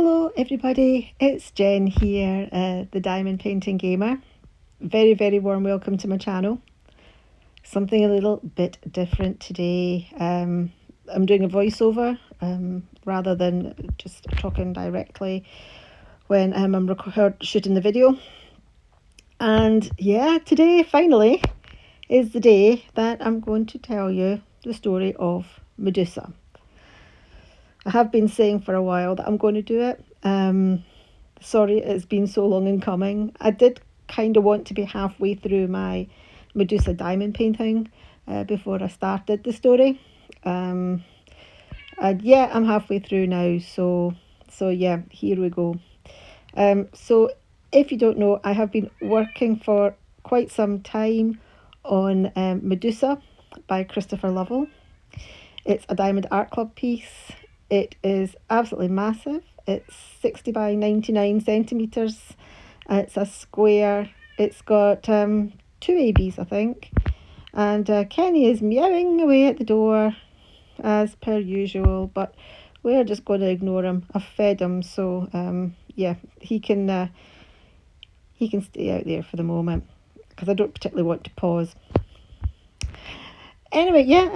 Hello everybody, it's Jen here, the Diamond Painting Gamer. Very, very warm welcome to my channel. Something a little bit different today. I'm doing a voiceover rather than just talking directly when I'm shooting the video. And yeah, today finally is the day that I'm going to tell you the story of Medusa. I have been saying for a while that I'm going to do it. Sorry, it's been so long in coming. I did kind of want to be halfway through my Medusa diamond painting before I started the story. And yeah, I'm halfway through now. So yeah, here we go. So if you don't know, I have been working for quite some time on Medusa by Christopher Lovell. It's a Diamond Art Club piece. It is absolutely massive. It's 60 by 99 centimetres. It's a square. It's got 2 ABs, I think. And Kenny is meowing away at the door as per usual, but we're just going to ignore him. I've fed him, so yeah, he can stay out there for the moment because I don't particularly want to pause. Anyway, yeah,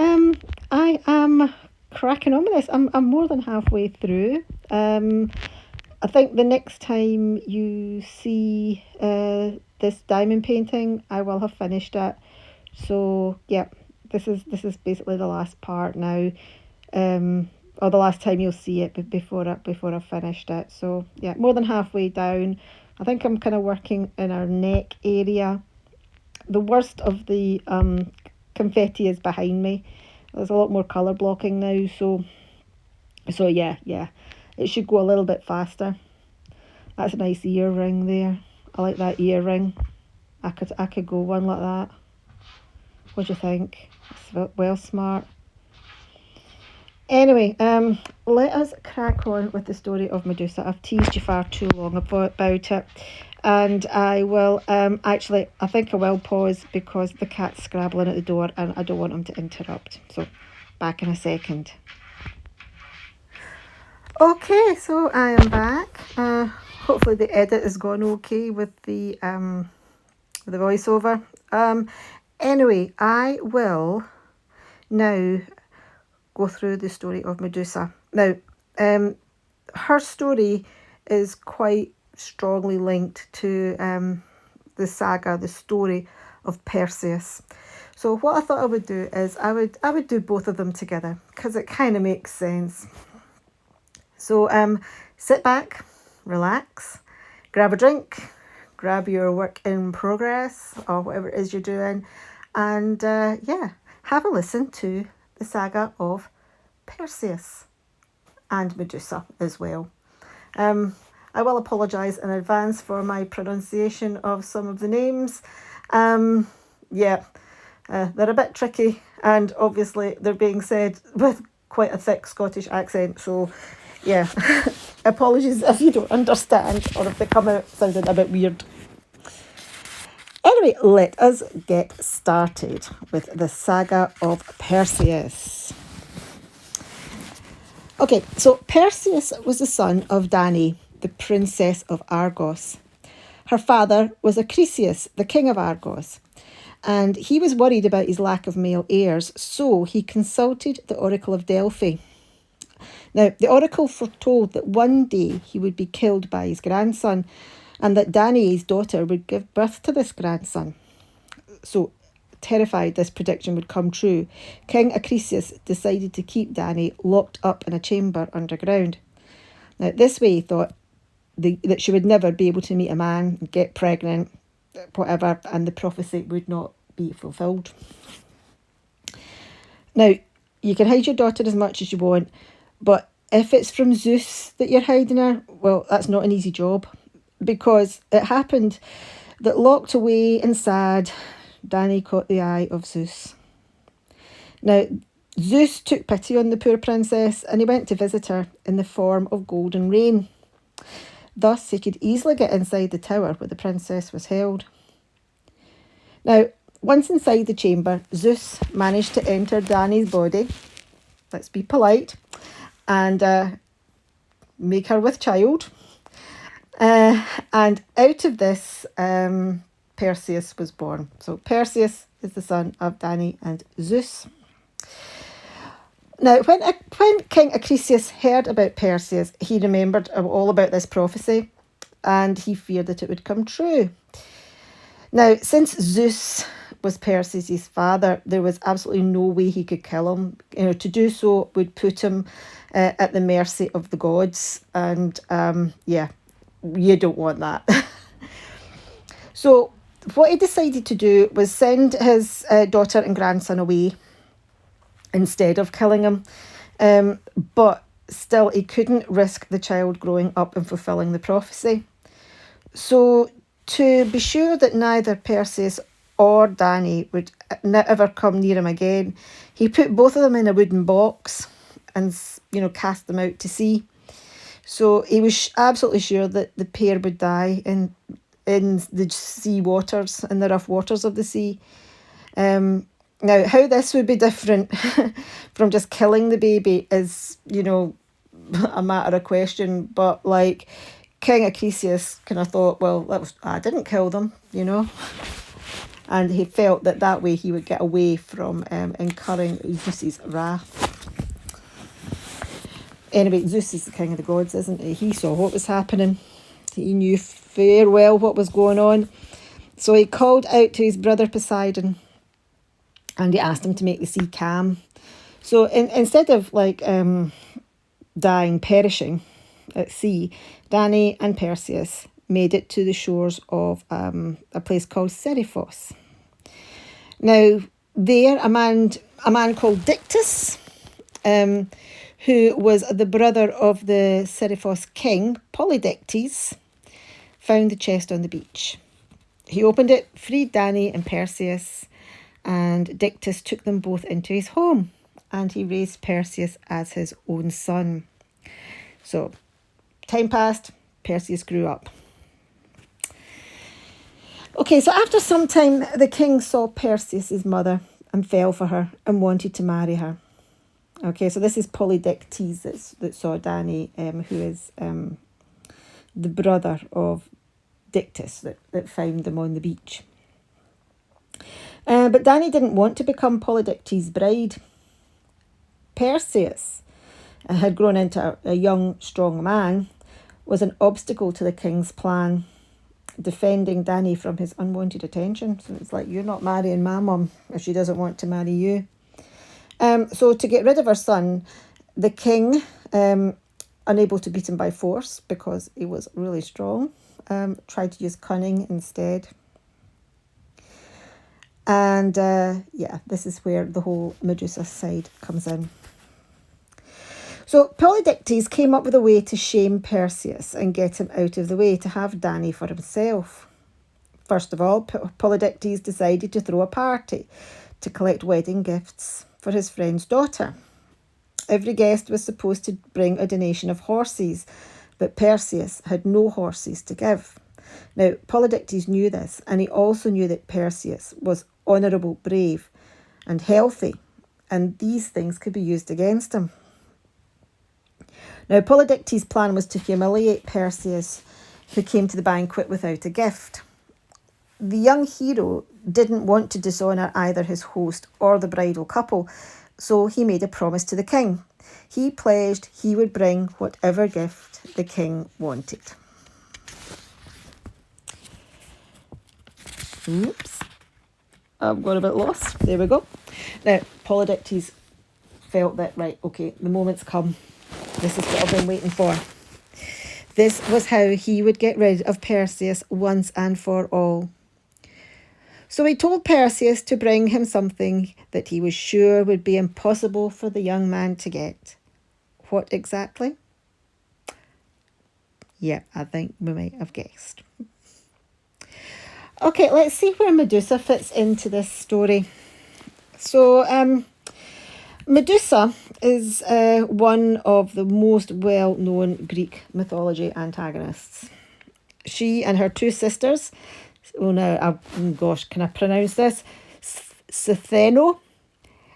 I am cracking on with this. I'm more than halfway through. I think the next time you see this diamond painting, I will have finished it. So yeah, this is basically the last part now, or the last time you'll see it before I've finished it. So yeah, more than halfway down. I think I'm kind of working in our neck area. The worst of the confetti is behind me. There's a lot more colour blocking now, so yeah, it should go a little bit faster. That's a nice earring there. I like that earring. I could go one like that. What do you think? It's well smart. Anyway, let us crack on with the story of Medusa. I've teased you far too long about it. And I will, actually, I think I will pause because the cat's scrabbling at the door and I don't want him to interrupt. So, back in a second. Okay, so I am back. Hopefully the edit has gone okay with the voiceover. Anyway, I will now go through the story of Medusa. Now, her story is quite strongly linked to the saga, the story of Perseus. So what I thought I would do is I would do both of them together because it kind of makes sense. So sit back, relax, grab a drink, grab your work in progress or whatever it is you're doing, and yeah, have a listen to the saga of Perseus and Medusa as well. I will apologise in advance for my pronunciation of some of the names. Yeah, they're a bit tricky, and obviously they're being said with quite a thick Scottish accent, so yeah, apologies if you don't understand or if they come out sounding a bit weird. Anyway, let us get started with the saga of Perseus. Okay, so Perseus was the son of Danae, the princess of Argos. Her father was Acrisius, the king of Argos, and he was worried about his lack of male heirs, so he consulted the Oracle of Delphi. Now, the oracle foretold that one day he would be killed by his grandson and that Danae's daughter would give birth to this grandson. So, terrified this prediction would come true, King Acrisius decided to keep Danae locked up in a chamber underground. Now, this way he thought that she would never be able to meet a man, get pregnant, whatever, and the prophecy would not be fulfilled. Now, you can hide your daughter as much as you want, but if it's from Zeus that you're hiding her, well, that's not an easy job, because it happened that locked away and sad, Danae caught the eye of Zeus. Now, Zeus took pity on the poor princess and he went to visit her in the form of golden rain. Thus, he could easily get inside the tower where the princess was held. Now, once inside the chamber, Zeus managed to enter Danae's body. Let's be polite. And make her with child. And out of this, Perseus was born. So Perseus is the son of Danae and Zeus. Now, when King Acrisius heard about Perseus, he remembered all about this prophecy and he feared that it would come true. Now, since Zeus was Perseus' father, there was absolutely no way he could kill him. To do so would put him at the mercy of the gods. And you don't want that. So what he decided to do was send his daughter and grandson away instead of killing him. But still, he couldn't risk the child growing up and fulfilling the prophecy. So to be sure that neither Perseus or Danae would never come near him again, he put both of them in a wooden box and, cast them out to sea. So he was absolutely sure that the pair would die in the sea waters, in the rough waters of the sea. Now, how this would be different from just killing the baby is, a matter of question. But like King Acrisius kind of thought, well, I didn't kill them, And he felt that way he would get away from incurring Zeus's wrath. Anyway, Zeus is the king of the gods, isn't he? He saw what was happening. He knew fair well what was going on. So he called out to his brother Poseidon and he asked him to make the sea calm. So instead of dying, perishing at sea, Danae and Perseus made it to the shores of a place called Seriphos. Now, there, a man called Dictys, who was the brother of the Seriphos king, Polydectes, found the chest on the beach. He opened it, freed Danae and Perseus, and Dictys took them both into his home, and he raised Perseus as his own son. So, time passed, Perseus grew up. Okay, so after some time, the king saw Perseus' mother and fell for her and wanted to marry her. Okay, so this is Polydectes that saw Danae, who is the brother of Dictys that found them on the beach. But Danae didn't want to become Polydectes' bride. Perseus had grown into a young, strong man, was an obstacle to the king's plan, defending Danae from his unwanted attention. So it's like, you're not marrying my mum if she doesn't want to marry you. So to get rid of her son, the king, unable to beat him by force because he was really strong, tried to use cunning instead. And this is where the whole Medusa side comes in. So Polydectes came up with a way to shame Perseus and get him out of the way, to have Danae for himself. First of all, Polydectes decided to throw a party to collect wedding gifts for his friend's daughter. Every guest was supposed to bring a donation of horses, but Perseus had no horses to give. Now, Polydectes knew this, and he also knew that Perseus was honourable, brave, and healthy, and these things could be used against him. Now, Polydectes' plan was to humiliate Perseus, who came to the banquet without a gift. The young hero didn't want to dishonour either his host or the bridal couple, so he made a promise to the king. He pledged he would bring whatever gift the king wanted. Oops, I've got a bit lost. There we go. Now, Polydectes felt that, right, okay, the moment's come. This is what I've been waiting for. This was how he would get rid of Perseus once and for all. So he told Perseus to bring him something that he was sure would be impossible for the young man to get. What exactly? Yeah, I think we might have guessed. Okay, let's see where Medusa fits into this story. So, Medusa is one of the most well-known Greek mythology antagonists. She and her two sisters, can I pronounce this? Stheno,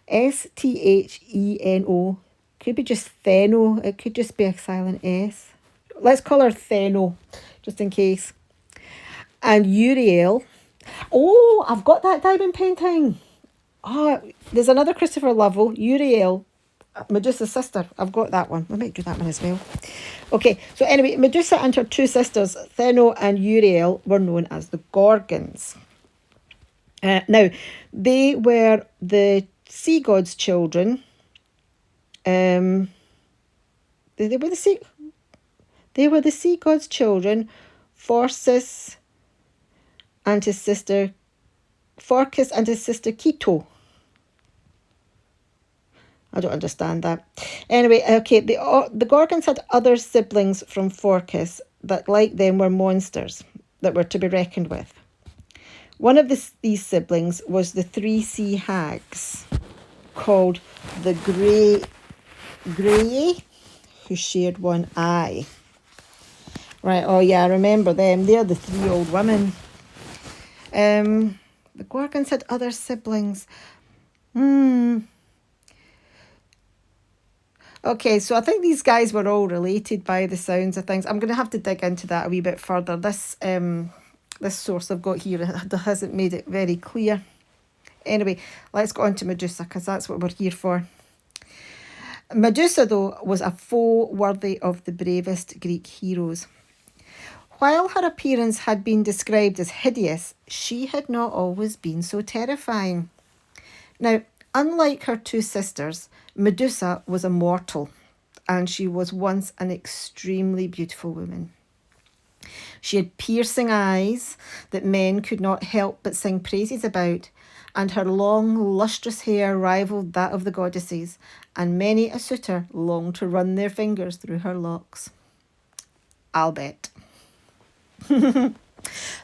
Stheno, could be just Theno, it could just be a silent S. let's call her Theno, just in case. And Uriel. Oh, I've got that diamond painting. Oh, there's another Christopher Lovell, Uriel, Medusa's sister. I've got that one. I might do that one as well. Okay, so anyway, Medusa and her two sisters, Theno and Uriel, were known as the Gorgons. Now, they were the sea god's children. They were the sea god's children, Phorcys and his sister Keto. I don't understand that. Anyway, okay, the Gorgons had other siblings from Phorcys that, like them, were monsters that were to be reckoned with. One of these siblings was the three sea hags called the Graeae, who shared one eye. Right, oh yeah, I remember them. They're the three old women. The Gorgons had other siblings. Okay, so I think these guys were all related by the sounds of things. I'm going to have to dig into that a wee bit further. This source I've got here hasn't made it very clear. Anyway, let's go on to Medusa, because that's what we're here for. Medusa, though, was a foe worthy of the bravest Greek heroes. While her appearance had been described as hideous, she had not always been so terrifying. Now, unlike her two sisters, Medusa was a mortal, and she was once an extremely beautiful woman. She had piercing eyes that men could not help but sing praises about, and her long, lustrous hair rivalled that of the goddesses, and many a suitor longed to run their fingers through her locks. I'll bet.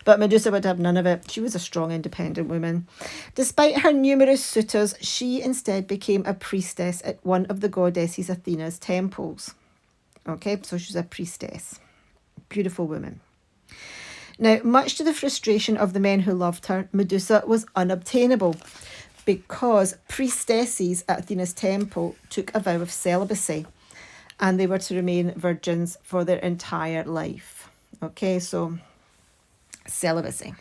But Medusa would have none of it. She was a strong, independent woman. Despite her numerous suitors, she instead became a priestess at one of the goddesses Athena's temples. Okay, so she's a priestess. Beautiful woman. Now, much to the frustration of the men who loved her, Medusa was unobtainable because priestesses at Athena's temple took a vow of celibacy and they were to remain virgins for their entire life. Okay, so celibacy.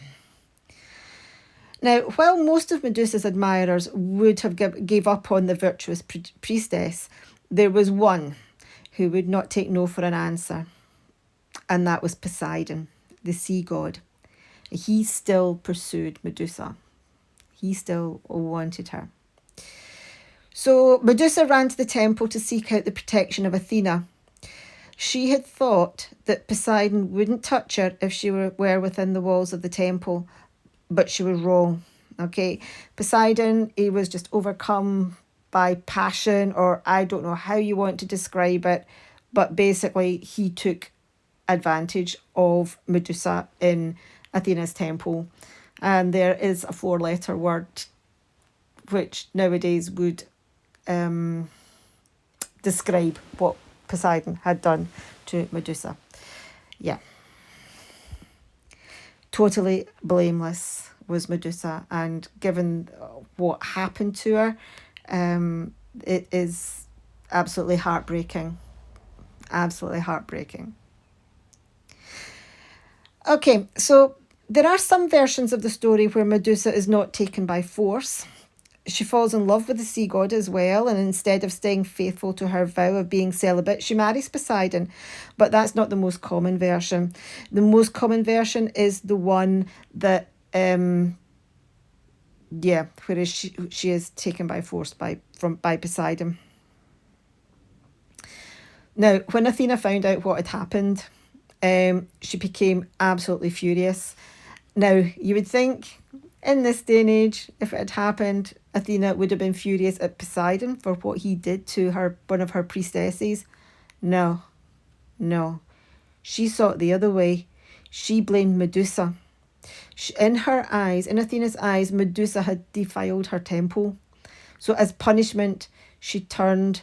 Now, while most of Medusa's admirers would have gave up on the virtuous priestess, there was one who would not take no for an answer, and that was Poseidon, the sea god. He still pursued Medusa. He still wanted her. So Medusa ran to the temple to seek out the protection of Athena. She had thought that Poseidon wouldn't touch her if she were within the walls of the temple, but she was wrong. Okay, Poseidon, he was just overcome by passion, or I don't know how you want to describe it, but basically he took advantage of Medusa in Athena's temple. And there is a 4-letter word which nowadays would describe what Poseidon had done to Medusa. Yeah. Totally blameless was Medusa, and given what happened to her, it is absolutely heartbreaking. Absolutely heartbreaking. Okay, so there are some versions of the story where Medusa is not taken by force. She falls in love with the sea god as well, and instead of staying faithful to her vow of being celibate, she marries Poseidon. But that's not the most common version. The most common version is the one that, whereas she is taken by force by Poseidon. Now, when Athena found out what had happened, she became absolutely furious. Now, you would think in this day and age, if it had happened, Athena would have been furious at Poseidon for what he did to one of her priestesses. No. She saw it the other way. She blamed Medusa. In Athena's eyes, Medusa had defiled her temple. So as punishment, she turned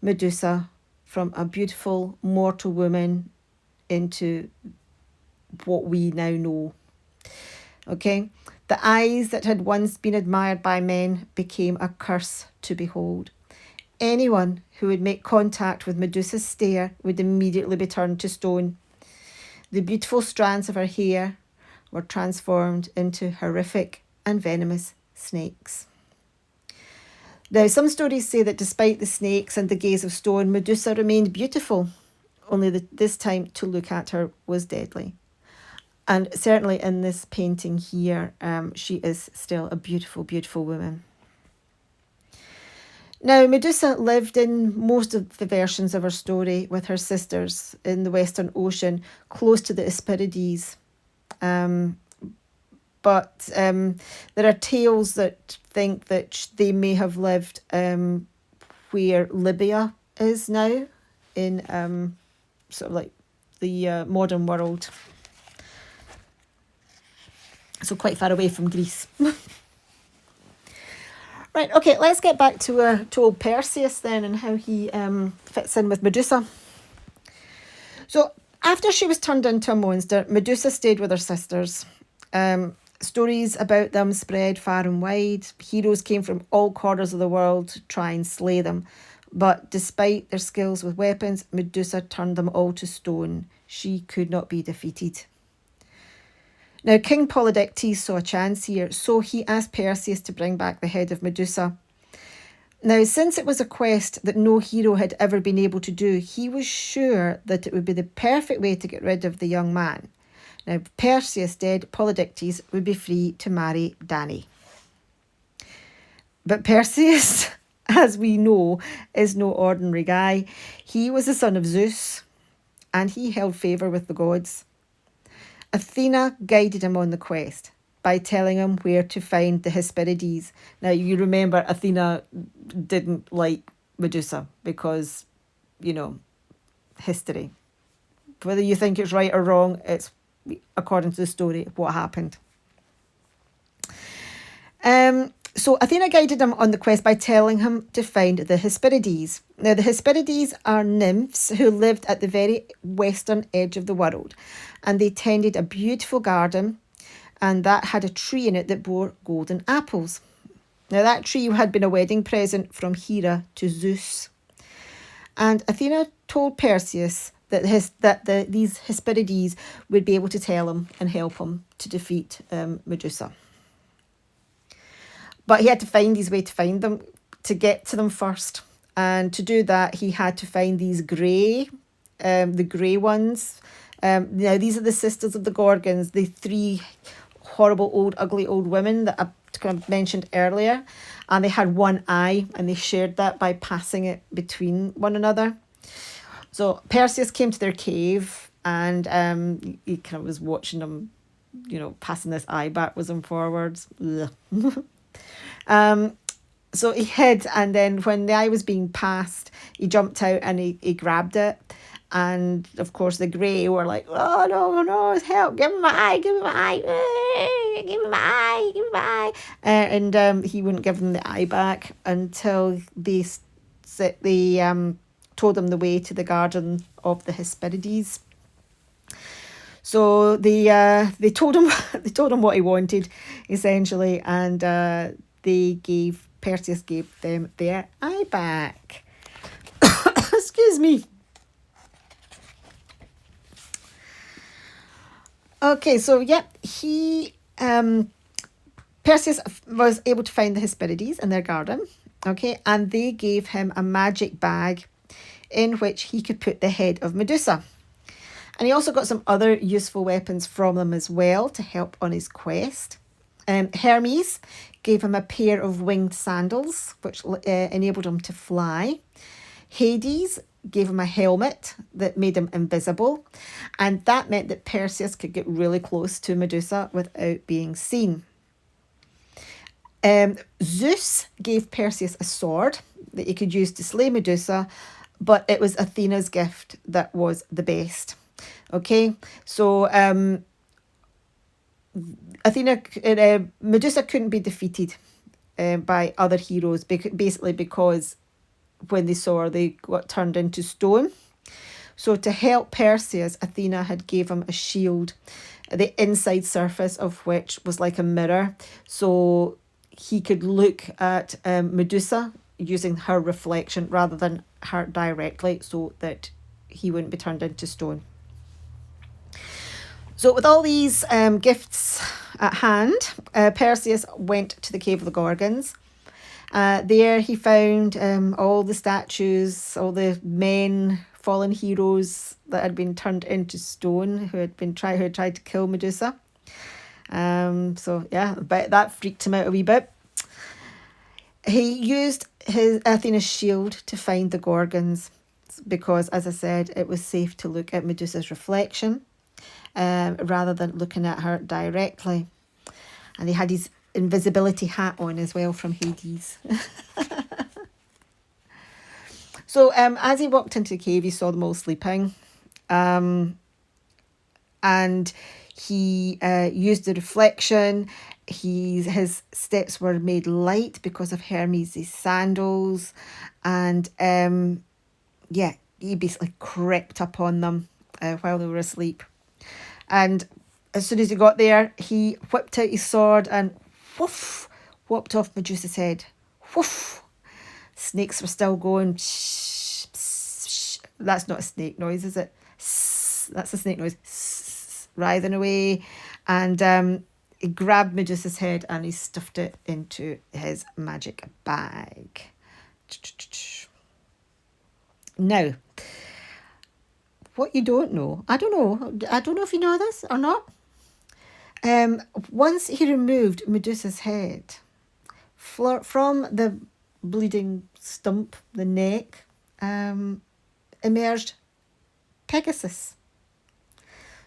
Medusa from a beautiful mortal woman into what we now know. Okay? The eyes that had once been admired by men became a curse to behold. anyone who would make contact with Medusa's stare would immediately be turned to stone. The beautiful strands of her hair were transformed into horrific and venomous snakes. Now, some stories say that despite the snakes and the gaze of stone, Medusa remained beautiful, only this time to look at her was deadly. And certainly in this painting here, she is still a beautiful, beautiful woman. Now, Medusa lived in most of the versions of her story with her sisters in the Western Ocean, close to the Hesperides. But there are tales that think that they may have lived where Libya is now, in sort of like the modern world. So quite far away from Greece. Right, okay, let's get back to old Perseus then and how he fits in with Medusa. So after she was turned into a monster, Medusa stayed with her sisters. Stories about them spread far and wide. Heroes came from all corners of the world to try and slay them. But despite their skills with weapons, Medusa turned them all to stone. She could not be defeated. Now, King Polydectes saw a chance here, so he asked Perseus to bring back the head of Medusa. Now, since it was a quest that no hero had ever been able to do, he was sure that it would be the perfect way to get rid of the young man. Now, Perseus dead, Polydectes would be free to marry Danae. But Perseus, as we know, is no ordinary guy. He was the son of Zeus, and he held favour with the gods. Athena guided him on the quest by telling him where to find the Hesperides. Now, you remember Athena didn't like Medusa because, history. Whether you think it's right or wrong, it's according to the story of what happened. So Athena guided him on the quest by telling him to find the Hesperides. Now, the Hesperides are nymphs who lived at the very western edge of the world, and they tended a beautiful garden, and that had a tree in it that bore golden apples. Now, that tree had been a wedding present from Hera to Zeus. And Athena told Perseus that these Hesperides would be able to tell him and help him to defeat Medusa. But he had to find his way to find them, to get to them first. And to do that, he had to find these the grey ones. Now, these are the sisters of the Gorgons, the three horrible, ugly old women that I kind of mentioned earlier. And they had one eye, and they shared that by passing it between one another. So Perseus came to their cave, and he kind of was watching them, passing this eye backwards and forwards. So he hid, and then when the eye was being passed, he jumped out and he grabbed it. And of course the grey were like, oh no, help, give me my eye, give me my eye, give me my eye, give me my eye. And he wouldn't give them the eye back until they told him the way to the garden of the Hesperides. So they told him what he wanted, essentially, and Perseus gave them their eye back. Excuse me. Okay, so Perseus was able to find the Hesperides in their garden, okay, and they gave him a magic bag in which he could put the head of Medusa. And he also got some other useful weapons from them as well to help on his quest. Hermes gave him a pair of winged sandals, which enabled him to fly. Hades gave him a helmet that made him invisible, and that meant that Perseus could get really close to Medusa without being seen. Zeus gave Perseus a sword that he could use to slay Medusa, but it was Athena's gift that was the best. Okay, so Medusa couldn't be defeated by other heroes, basically because when they saw her, they got turned into stone. So to help Perseus, Athena had gave him a shield, the inside surface of which was like a mirror, so he could look at Medusa using her reflection rather than her directly, so that he wouldn't be turned into stone. So with all these gifts at hand, Perseus went to the Cave of the Gorgons. There he found all the statues, all the men, fallen heroes that had been turned into stone, who had tried to kill Medusa. So yeah, but that freaked him out a wee bit. He used his Athena's shield to find the Gorgons, because, as I said, it was safe to look at Medusa's reflection rather than looking at her directly. And he had his invisibility hat on as well from Hades. So as he walked into the cave, he saw them all sleeping. And he used the reflection. His steps were made light because of Hermes' sandals. And he basically crept up on them while they were asleep. And as soon as he got there, he whipped out his sword and whoof, whopped off Medusa's head. Whoof. Snakes were still going. That's not a snake noise, is it? That's a snake noise. Writhing away. And he grabbed Medusa's head and he stuffed it into his magic bag. Now, what you don't know, I don't know if you know this or not. Once he removed Medusa's head from the bleeding stump, the neck, emerged Pegasus.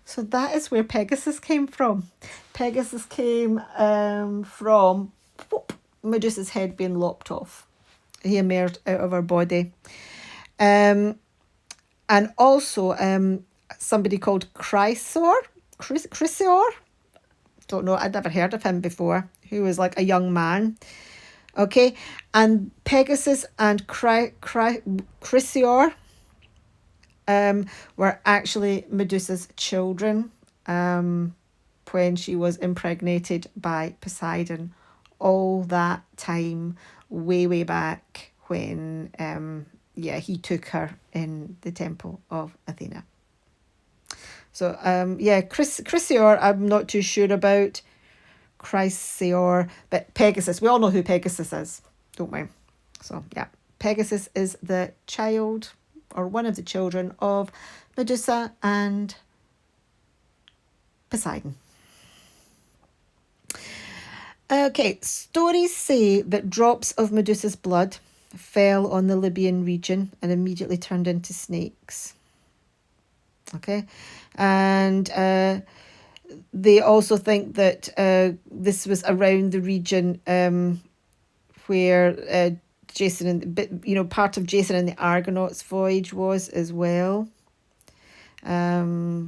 So that is where Pegasus came from. Pegasus came from Medusa's head being lopped off. He emerged out of her body. And also somebody called Chrysaor. Don't know, I'd never heard of him before, who was like a young man. Okay, and Pegasus and Chrysaor were actually Medusa's children when she was impregnated by Poseidon all that time, way back when he took her in the temple of Athena. So Chrysaor I'm not too sure about. Chrysaor, but Pegasus, we all know who Pegasus is, don't we? So yeah, Pegasus is the child, or one of the children, of Medusa and Poseidon. Okay, stories say that drops of Medusa's blood fell on the Libyan region and immediately turned into snakes. Okay, and they also think that this was around the region where Jason and part of Jason and the Argonauts' voyage was as well. But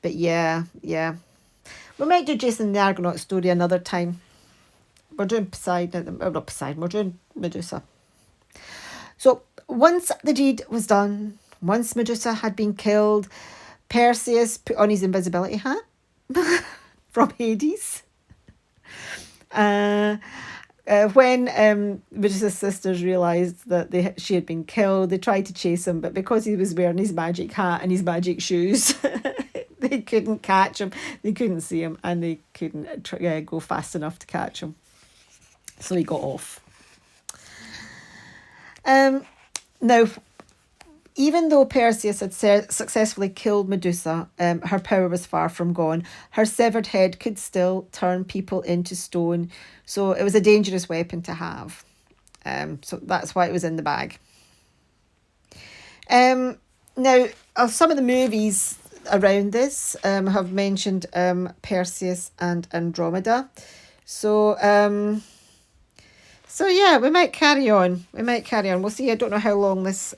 yeah, we might do Jason and the Argonaut story another time. We're doing Poseidon, not Poseidon. We're doing Medusa. So once the deed was done, once Medusa had been killed, Perseus put on his invisibility hat from Hades. When Medusa's sisters realised that she had been killed, they tried to chase him, but because he was wearing his magic hat and his magic shoes, they couldn't catch him. They couldn't see him, and they couldn't go fast enough to catch him. So he got off. Now, even though Perseus had successfully killed Medusa, her power was far from gone. Her severed head could still turn people into stone, so it was a dangerous weapon to have. So that's why it was in the bag. Now, some of the movies around this have mentioned Perseus and Andromeda. So yeah, we might carry on. We'll see. I don't know how long this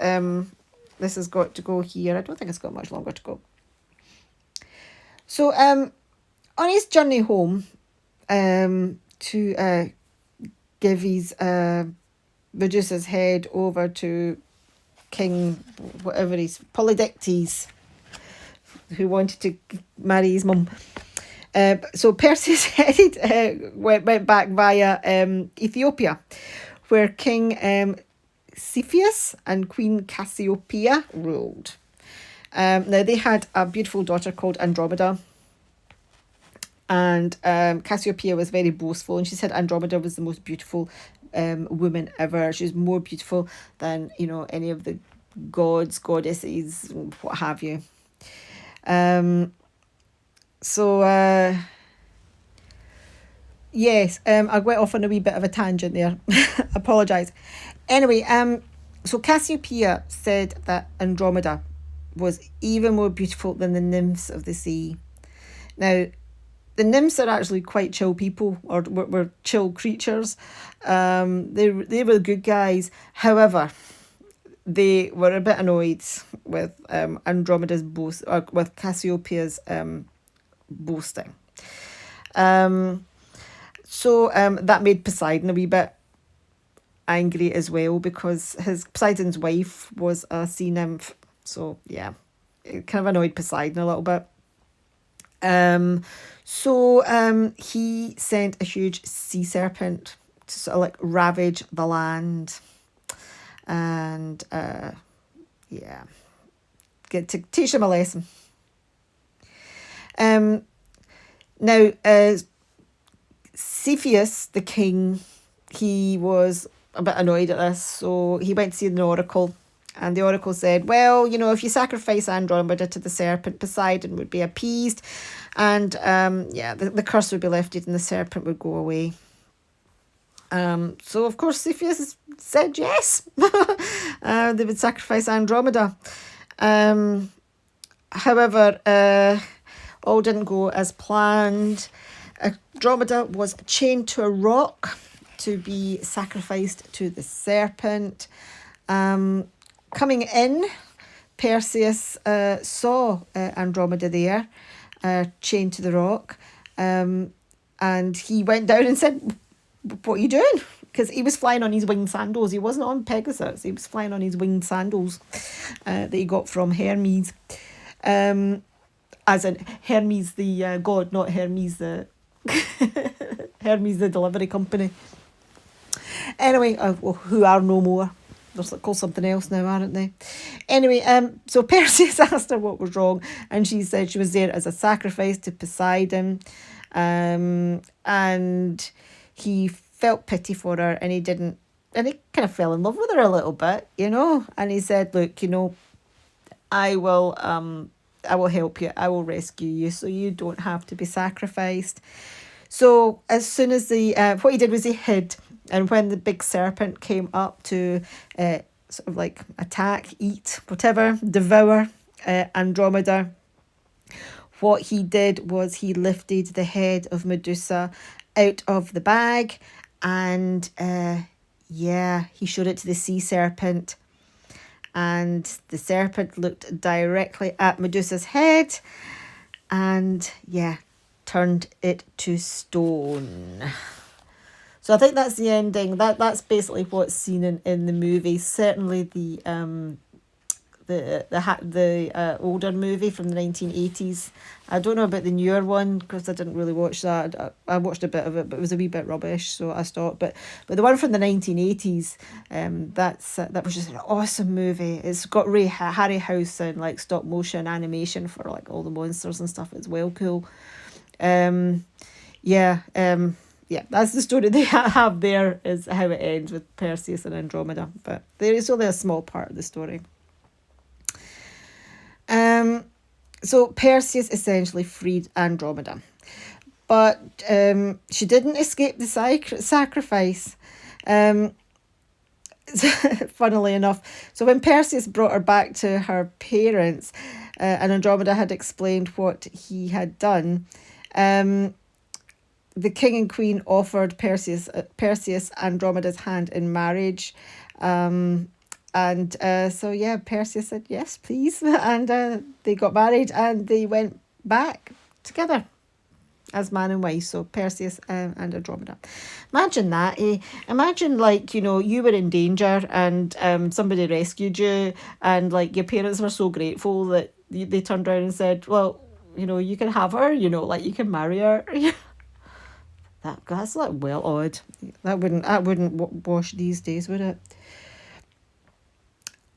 has got to go here. I don't think it's got much longer to go. So on his journey home to give his Medusa's head over to King whatever he's Polydectes, who wanted to marry his mum. So Perseus went back via Ethiopia, where King Cepheus and Queen Cassiopeia ruled. Now, they had a beautiful daughter called Andromeda. And Cassiopeia was very boastful, and she said Andromeda was the most beautiful woman ever. She was more beautiful than, any of the gods, goddesses, what have you. Yes, I went off on a wee bit of a tangent there. Apologise. Anyway, so Cassiopeia said that Andromeda was even more beautiful than the nymphs of the sea. Now, the nymphs are actually quite chill people, or were chill creatures. They were good guys. However, they were a bit annoyed with Andromeda's boast, or with Cassiopeia's boasting. So that made Poseidon a wee bit angry as well, because Poseidon's wife was a sea nymph. So yeah, it kind of annoyed Poseidon a little bit. So he sent a huge sea serpent to sort of like ravage the land, and get to teach him a lesson. Now, Cepheus, the king, he was a bit annoyed at this, so he went to see an oracle. And the oracle said, well, if you sacrifice Andromeda to the serpent, Poseidon would be appeased. And, the curse would be lifted and the serpent would go away. So, of course, Cepheus said yes. They would sacrifice Andromeda. However, all didn't go as planned. Andromeda was chained to a rock to be sacrificed to the serpent. Coming in, Perseus saw Andromeda there, chained to the rock, and he went down and said, what are you doing? Because he was flying on his winged sandals. He wasn't on Pegasus. He was flying on his winged sandals that he got from Hermes. As in Hermes the god, not Hermes the Hermes the delivery company. Anyway, who are no more. They're called something else now, aren't they? Anyway, so Perseus asked her what was wrong, and she said she was there as a sacrifice to Poseidon, and he felt pity for her, and he kind of fell in love with her a little bit, and he said, look, I will help you, I will rescue you, so you don't have to be sacrificed. So as soon as what he did was he hid. And when the big serpent came up to sort of like attack, eat, whatever, devour Andromeda, what he did was he lifted the head of Medusa out of the bag, and he showed it to the sea serpent. And the serpent looked directly at Medusa's head and, turned it to stone. So I think that's the ending. That's basically what's seen in the movie. Certainly the older movie from the 1980s. I don't know about the newer one because I didn't really watch that. I watched a bit of it, but it was a wee bit rubbish, so I stopped. But the one from the 1980s, that was just an awesome movie. It's got Harryhausen, like stop motion animation for like all the monsters and stuff. It's well cool. That's the story they have there, is how it ends with Perseus and Andromeda. But there is only a small part of the story. So Perseus essentially freed Andromeda. But she didn't escape the sacrifice. Funnily enough. So when Perseus brought her back to her parents, and Andromeda had explained what he had done, the king and queen offered Perseus Andromeda's hand in marriage. Perseus said, yes, please. And they got married and they went back together as man and wife. So Perseus and Andromeda. Imagine that. Imagine you were in danger and somebody rescued you, and your parents were so grateful that they turned around and said, well, you can have her, you can marry her. That's like well odd. That wouldn't wash these days, would it?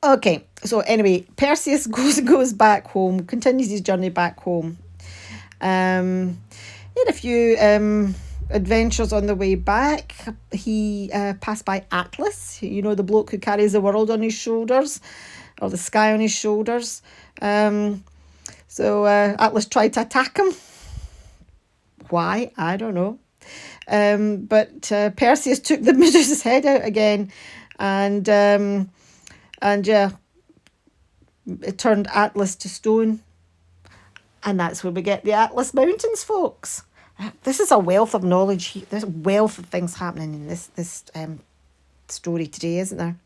Okay, so anyway, Perseus goes back home, continues his journey back home. He had a few adventures on the way back. He passed by Atlas, the bloke who carries the world on his shoulders, or the sky on his shoulders. So Atlas tried to attack him. Why? I don't know. But Perseus took the Medusa's head out again, and yeah, it turned Atlas to stone. And that's where we get the Atlas Mountains, folks. This is a wealth of knowledge. There's a wealth of things happening in this story today, isn't there?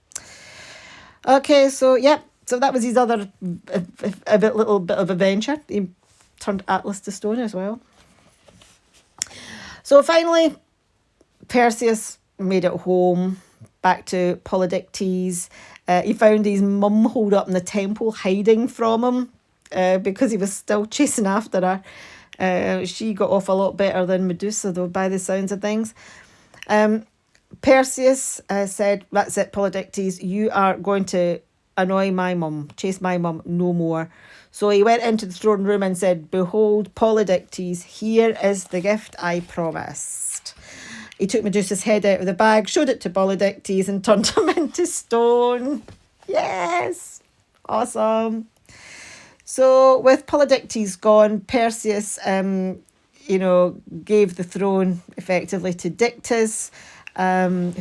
Okay, so yep. So that was his other little bit of adventure. He turned Atlas to stone as well. So finally, Perseus made it home, back to Polydectes. He found his mum holed up in the temple, hiding from him because he was still chasing after her. She got off a lot better than Medusa, though, by the sounds of things. Perseus said, "That's it, Polydectes, you are going to annoy my mum, chase my mum no more." So he went into the throne room and said, "Behold, Polydectes, here is the gift I promised." He took Medusa's head out of the bag, showed it to Polydectes, and turned him into stone. Yes! Awesome. So with Polydectes gone, Perseus, gave the throne effectively to Dictys,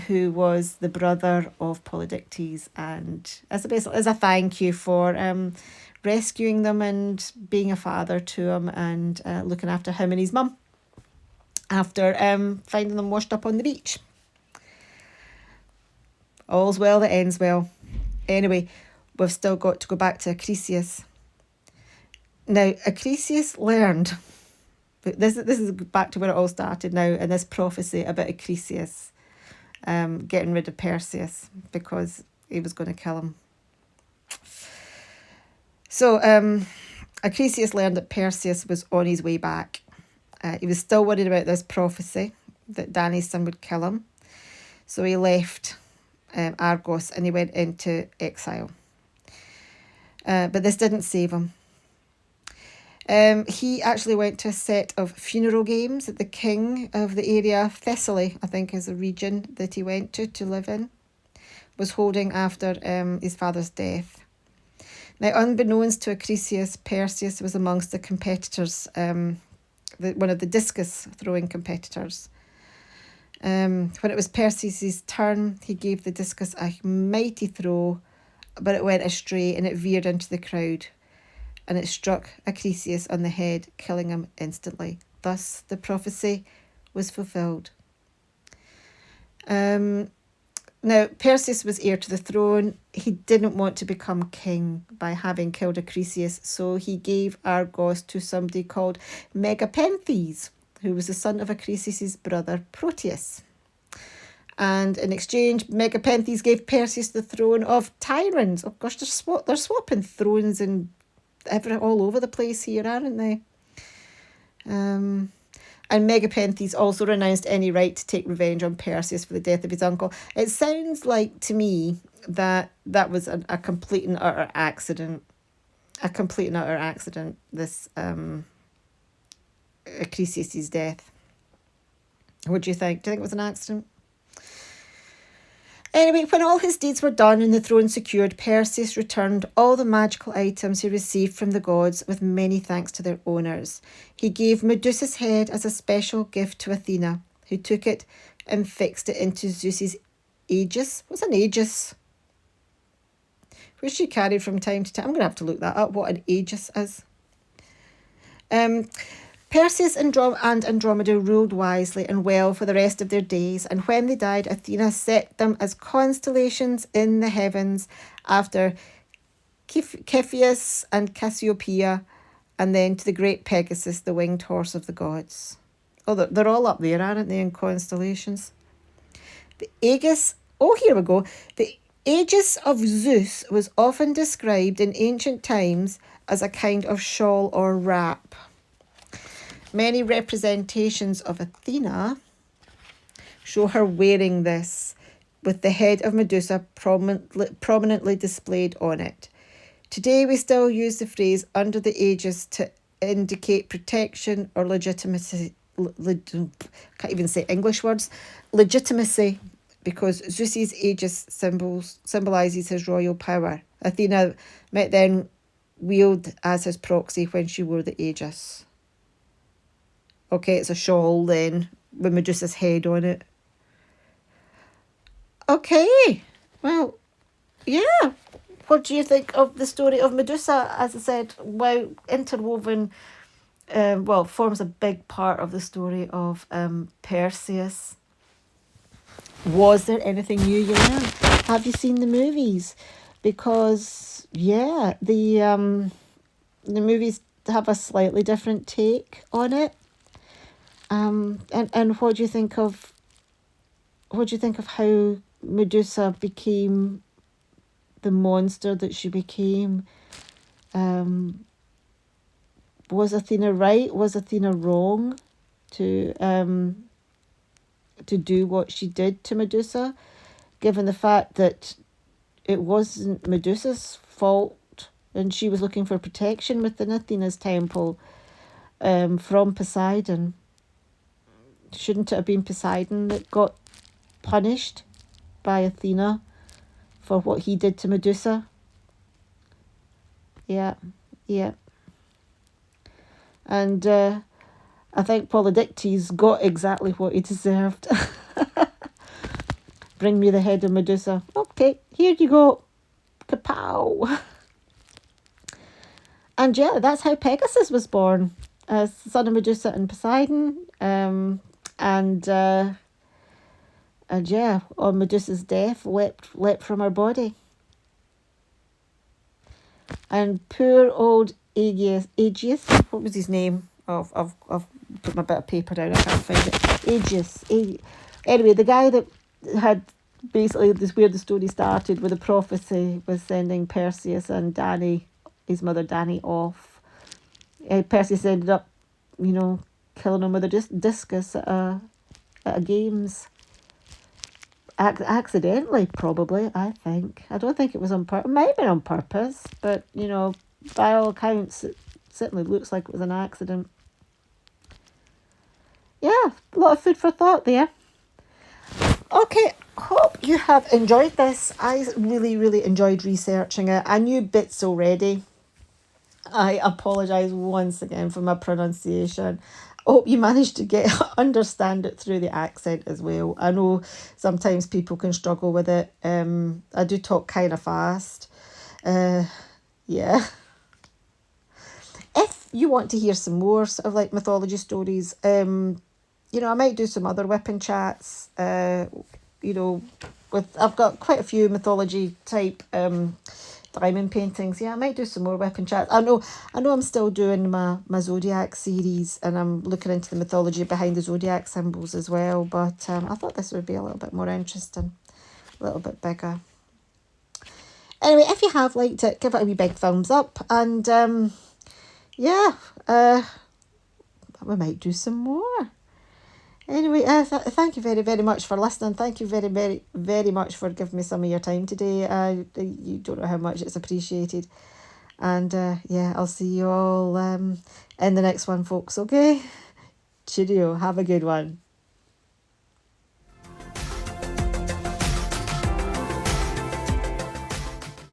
who was the brother of Polydectes, and as a thank you for rescuing them and being a father to him and looking after him and his mum after finding them washed up on the beach. All's well that ends well. Anyway, we've still got to go back to Acrisius. Now, Acrisius learned, this is back to where it all started now, in this prophecy about Acrisius getting rid of Perseus because he was going to kill him. So Acrisius learned that Perseus was on his way back. He was still worried about this prophecy that Danae's son would kill him. So he left Argos and he went into exile. But this didn't save him. He actually went to a set of funeral games that the king of the area, Thessaly, I think is the region that he went to live in, was holding after his father's death. Now, unbeknownst to Acrisius, Perseus was amongst the competitors, one of the discus throwing competitors. When it was Perseus's turn, he gave the discus a mighty throw, but it went astray and it veered into the crowd, and it struck Acrisius on the head, killing him instantly. Thus, the prophecy was fulfilled. Now, Perseus was heir to the throne. He didn't want to become king by having killed Acrisius, so he gave Argos to somebody called Megapenthes, who was the son of Acrisius' brother Proteus. And in exchange, Megapenthes gave Perseus the throne of Tyrants. Oh gosh, they're swapping thrones and all over the place here, aren't they? And Megapenthes also renounced any right to take revenge on Perseus for the death of his uncle. It sounds like to me that was a complete and utter accident. This Acrisius' death. What do you think? Do you think it was an accident? Anyway, when all his deeds were done and the throne secured, Perseus returned all the magical items he received from the gods with many thanks to their owners. He gave Medusa's head as a special gift to Athena, who took it and fixed it into Zeus's aegis. What's an aegis? Which she carried from time to time. I'm going to have to look that up, what an aegis is. Perseus and Andromeda ruled wisely and well for the rest of their days, and when they died, Athena set them as constellations in the heavens after Cepheus and Cassiopeia, and then to the great Pegasus, the winged horse of the gods. Oh, they're all up there, aren't they, in constellations? The aegis, here we go. The aegis of Zeus was often described in ancient times as a kind of shawl or wrap. Many representations of Athena show her wearing this with the head of Medusa prominently displayed on it. Today we still use the phrase under the aegis to indicate protection or legitimacy. Can't even say English words. Legitimacy, because Zeus's aegis symbolises his royal power. Athena might then wield as his proxy when she wore the aegis. Okay, it's a shawl then with Medusa's head on it. Okay, well, yeah. What do you think of the story of Medusa? As I said, wow, interwoven, forms a big part of the story of Perseus. Was there anything new you learned? Have you seen the movies? Because, yeah, the movies have a slightly different take on it. And what do you think of how Medusa became the monster that she became? Was Athena right? Was Athena wrong to do what she did to Medusa, given the fact that it wasn't Medusa's fault and she was looking for protection within Athena's temple from Poseidon? Shouldn't it have been Poseidon that got punished by Athena for what he did to Medusa? Yeah. And I think Polydectes got exactly what he deserved. Bring me the head of Medusa. Okay, here you go. Kapow. And yeah, that's how Pegasus was born, as son of Medusa and Poseidon. And yeah, on Medusa's death, leapt from her body. And poor old Aegeus, what was his name? I've put my bit of paper down, I can't find it. Aegeus. Anyway, the guy that had basically this where the story started with the prophecy was sending Perseus and Danae, his mother Danae, off. Perseus ended up, killing him with a discus at a games. Accidentally, probably, I think. I don't think it was on purpose. It might have been on purpose, but, by all accounts, it certainly looks like it was an accident. Yeah, a lot of food for thought there. Okay, hope you have enjoyed this. I really, really enjoyed researching it. I knew bits already. I apologise once again for my pronunciation. I hope you managed to understand it through the accent as well. I know sometimes people can struggle with it. I do talk kind of fast. Yeah. If you want to hear some more sort of like mythology stories, I might do some other whipping chats. I've got quite a few mythology type diamond paintings. Yeah, I might do some more whipping chats. I know I'm still doing my zodiac series, and I'm looking into the mythology behind the zodiac symbols as well, but I thought this would be a little bit more interesting, a little bit bigger. Anyway, if you have liked it, give it a wee big thumbs up, and we might do some more. Anyway, thank you very, very much for listening. Thank you very, very, very much for giving me some of your time today. You don't know how much it's appreciated. And I'll see you all in the next one, folks, okay? Cheerio. Have a good one.